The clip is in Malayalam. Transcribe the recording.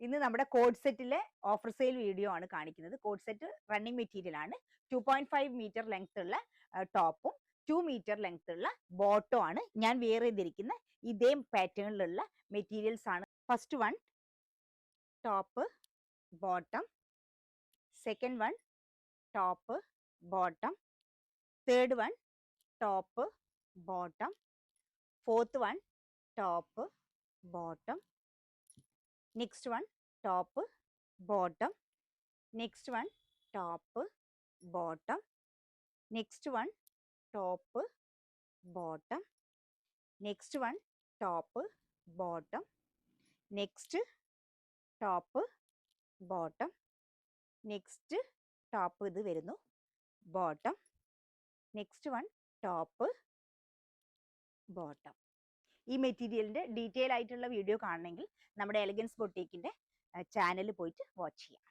ഇന്ന് നമ്മുടെ കോഡ് സെറ്റിലെ ഓഫർ സെയിൽ വീഡിയോ ആണ് കാണിക്കുന്നത്. കോഡ് സെറ്റ് റണ്ണിങ് മെറ്റീരിയൽ ആണ്. 2.5 മീറ്റർ ലെങ്ത് ഉള്ള ടോപ്പും 2 മീറ്റർ ലെങ്ത് ഉള്ള ബോട്ടോ ആണ് ഞാൻ വെയർ ചെയ്തിരിക്കുന്ന ഇതേ പാറ്റേണിലുള്ള മെറ്റീരിയൽസ് ആണ്. First one top bottom, second one top bottom, third one top bottom, fourth one top bottom, next one top bottom, next one top bottom, next one top bottom, next one top bottom, next top bottom, next top ഇത് വരുന്നു bottom, next one top bottom. ഈ മെറ്റീരിയലിന്റെ ഡീറ്റെയിൽ ആയിട്ടുള്ള വീഡിയോ കാണണമെങ്കിൽ നമ്മുടെ എലഗൻസ് ബൊട്ടീക്കിന്റെ ചാനൽ പോയിട്ട് വാച്ച് ചെയ്യാം.